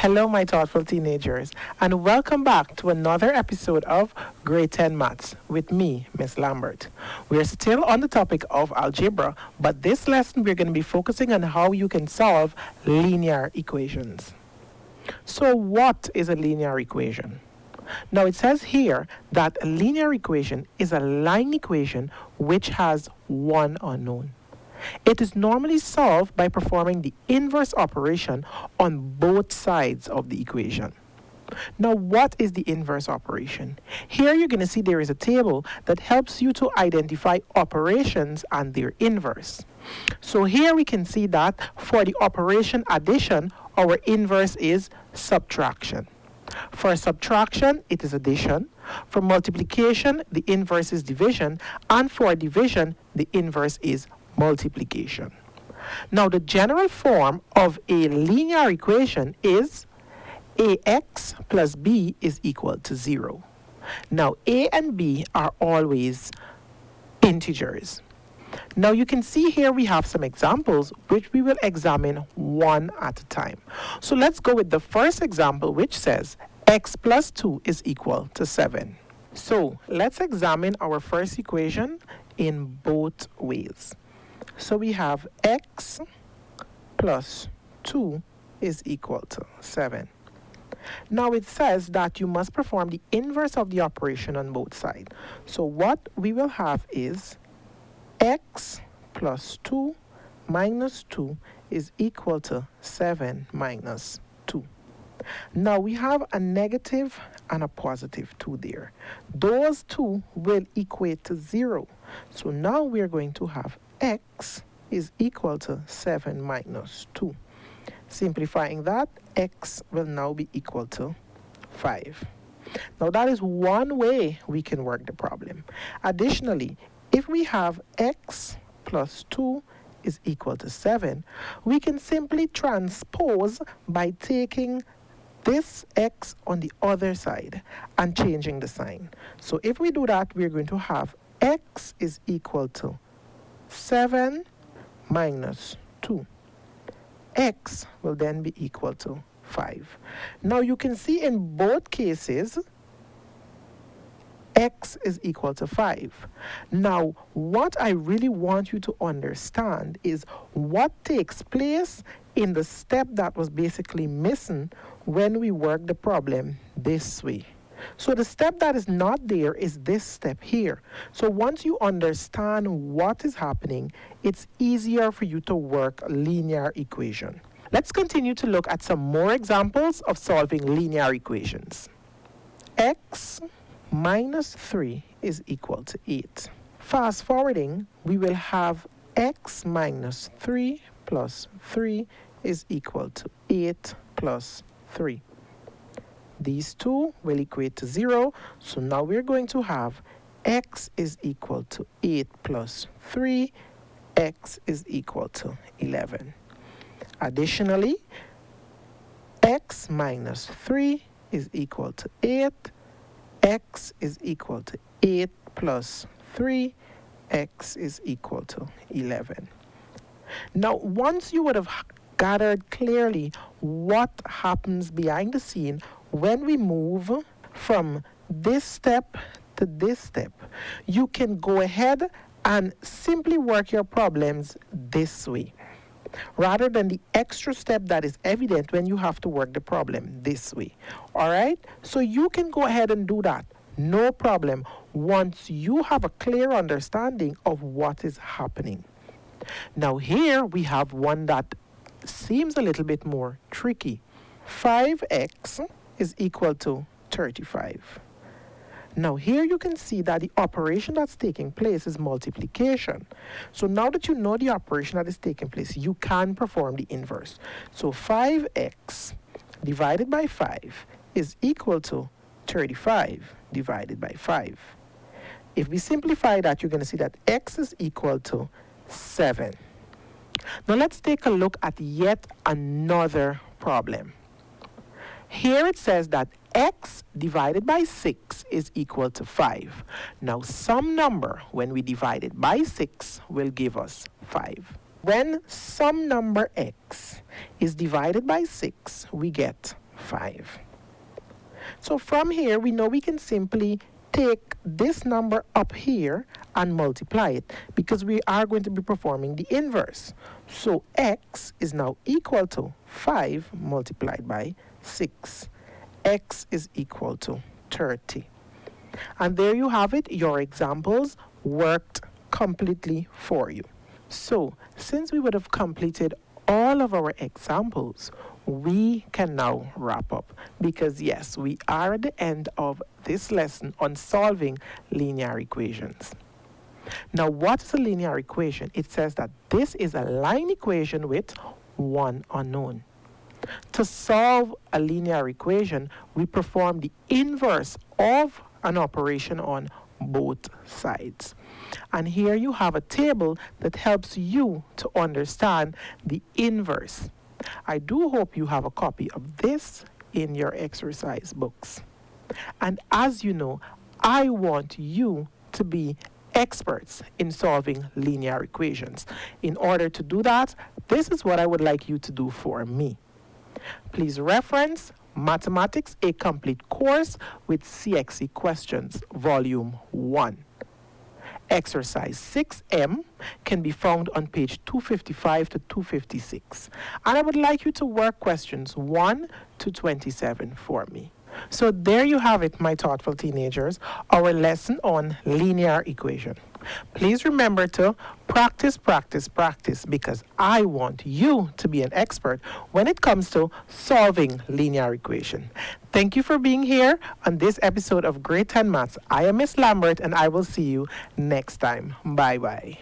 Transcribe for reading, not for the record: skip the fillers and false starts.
Hello, my thoughtful teenagers, and welcome back to another episode of Grade 10 Maths with me, Miss Lambert. We're still on the topic of algebra, but this lesson we're going to be focusing on how you can solve linear equations. So, what is a linear equation? Now, it says here that a linear equation is a line equation which has one unknown. It is normally solved by performing the inverse operation on both sides of the equation. Now, what is the inverse operation? Here you're going to see there is a table that helps you to identify operations and their inverse. So here we can see that for the operation addition, our inverse is subtraction. For subtraction, it is addition. For multiplication, the inverse is division. And for division, the inverse is multiplication. Now, the general form of a linear equation is ax plus b is equal to 0. Now, a and b are always integers. Now, you can see here we have some examples which we will examine one at a time. So let's go with the first example, which says x plus 2 is equal to 7. So let's examine our first equation in both ways. So we have x plus 2 is equal to 7. Now it says that you must perform the inverse of the operation on both sides. So what we will have is x plus 2 minus 2 is equal to 7 minus 2. Now we have a negative and a positive 2 there. Those two will equate to 0. So now we're going to have x is equal to 7 minus 2. Simplifying that, x will now be equal to 5. Now that is one way we can work the problem. Additionally, if we have x plus 2 is equal to 7, we can simply transpose by taking this x on the other side and changing the sign. So if we do that, we're going to have x is equal to 7 minus 2. X will then be equal to 5. Now you can see in both cases, x is equal to 5. Now, what I really want you to understand is what takes place in the step that was basically missing when we work the problem this way. So the step that is not there is this step here. So once you understand what is happening, it's easier for you to work a linear equation. Let's continue to look at some more examples of solving linear equations. X minus 3 is equal to 8. Fast forwarding, we will have x minus 3 plus 3 is equal to 8 plus 3. These two will equate to 0, so now we're going to have x is equal to 8 plus 3, x is equal to 11. Additionally, x minus 3 is equal to 8, x is equal to 8 plus 3, x is equal to 11. Now, once you would have gathered clearly what happens behind the scene when we move from this step to this step, you can go ahead and simply work your problems this way, rather than the extra step that is evident when you have to work the problem this way. All right? So you can go ahead and do that. No problem, once you have a clear understanding of what is happening. Now here we have one that seems a little bit more tricky. 5x is equal to 35. Now here you can see that the operation that's taking place is multiplication. So now that you know the operation that is taking place, you can perform the inverse. So 5x divided by 5 is equal to 35 divided by 5. If we simplify that, you're going to see that x is equal to 7. Now let's take a look at yet another problem. Here it says that x divided by 6 is equal to 5. Now some number, when we divide it by 6, will give us 5. When some number x is divided by 6, we get 5. So from here, we know we can simply take this number up here and multiply it, because we are going to be performing the inverse. So x is now equal to 5 multiplied by 6. X is equal to 30. And there you have it. Your examples worked completely for you. So since we would have completed all of our examples, we can now wrap up, because yes, we are at the end of this lesson on solving linear equations. Now, what is a linear equation? It says that this is a line equation with one unknown. To solve a linear equation, we perform the inverse of an operation on both sides. And here you have a table that helps you to understand the inverse. I do hope you have a copy of this in your exercise books. And as you know, I want you to be experts in solving linear equations. In order to do that, this is what I would like you to do for me. Please reference Mathematics, a Complete Course with CXC Questions, Volume 1. Exercise 6M can be found on page 255 to 256. And I would like you to work questions 1 to 27 for me. So there you have it, my thoughtful teenagers, our lesson on linear equation. Please remember to practice, practice, practice, because I want you to be an expert when it comes to solving linear equation. Thank you for being here on this episode of Grade 10 Maths. I am Miss Lambert, and I will see you next time. Bye-bye.